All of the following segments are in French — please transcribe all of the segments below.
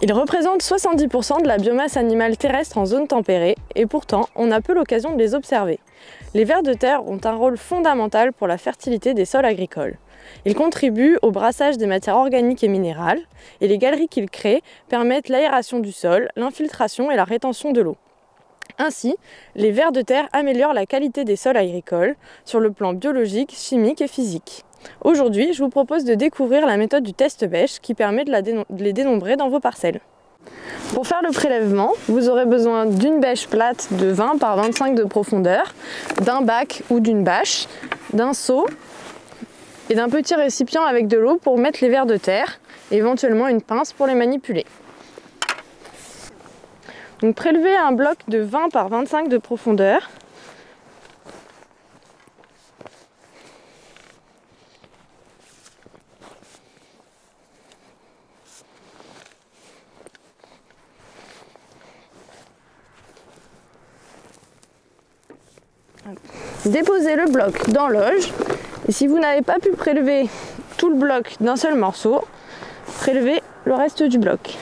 Ils représentent 70% de la biomasse animale terrestre en zone tempérée et pourtant on a peu l'occasion de les observer. Les vers de terre ont un rôle fondamental pour la fertilité des sols agricoles. Ils contribuent au brassage des matières organiques et minérales et les galeries qu'ils créent permettent l'aération du sol, l'infiltration et la rétention de l'eau. Ainsi, les vers de terre améliorent la qualité des sols agricoles sur le plan biologique, chimique et physique. Aujourd'hui, je vous propose de découvrir la méthode du test-bêche qui permet de les dénombrer dans vos parcelles. Pour faire le prélèvement, vous aurez besoin d'une bêche plate de 20 par 25 de profondeur, d'un bac ou d'une bâche, d'un seau et d'un petit récipient avec de l'eau pour mettre les vers de terre et éventuellement une pince pour les manipuler. Donc prélevez un bloc de 20 par 25 de profondeur. Déposez le bloc dans l'auge et si vous n'avez pas pu prélever tout le bloc d'un seul morceau, prélevez le reste du bloc.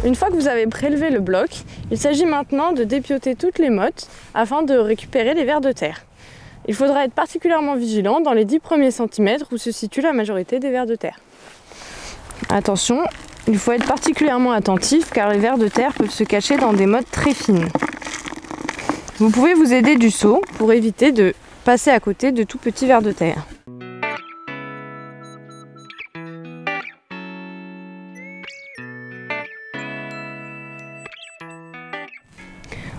Une fois que vous avez prélevé le bloc, il s'agit maintenant de dépioter toutes les mottes afin de récupérer les vers de terre. Il faudra être particulièrement vigilant dans les 10 premiers centimètres où se situe la majorité des vers de terre. Attention, il faut être particulièrement attentif car les vers de terre peuvent se cacher dans des mottes très fines. Vous pouvez vous aider du seau pour éviter de passer à côté de tout petits vers de terre.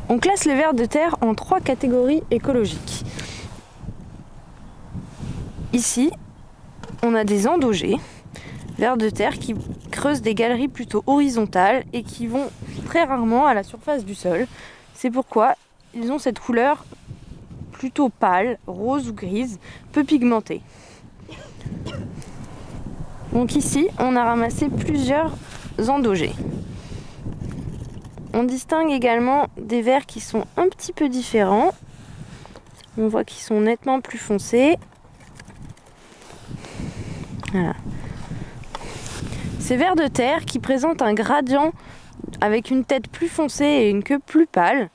On classe les vers de terre en 3 catégories écologiques. Ici, on a des endogés, vers de terre qui creusent des galeries plutôt horizontales et qui vont très rarement à la surface du sol. C'est pourquoi ils ont cette couleur plutôt pâle, rose ou grise, peu pigmentée. Donc ici, on a ramassé plusieurs endogés. On distingue également des vers qui sont un petit peu différents. On voit qu'ils sont nettement plus foncés. Voilà. Ces vers de terre qui présentent un gradient avec une tête plus foncée et une queue plus pâle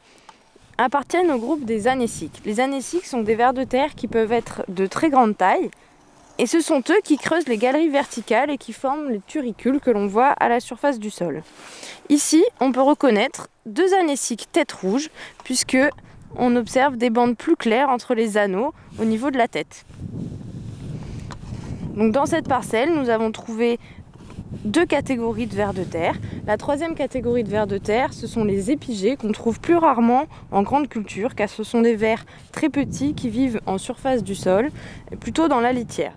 appartiennent au groupe des anéciques. Les anéciques sont des vers de terre qui peuvent être de très grande taille et ce sont eux qui creusent les galeries verticales et qui forment les turicules que l'on voit à la surface du sol. Ici, on peut reconnaître 2 anéciques tête rouge puisque on observe des bandes plus claires entre les anneaux au niveau de la tête. Donc dans cette parcelle, nous avons trouvé 2 catégories de vers de terre. La 3e catégorie de vers de terre, ce sont les épigées qu'on trouve plus rarement en grande culture car ce sont des vers très petits qui vivent en surface du sol, plutôt dans la litière.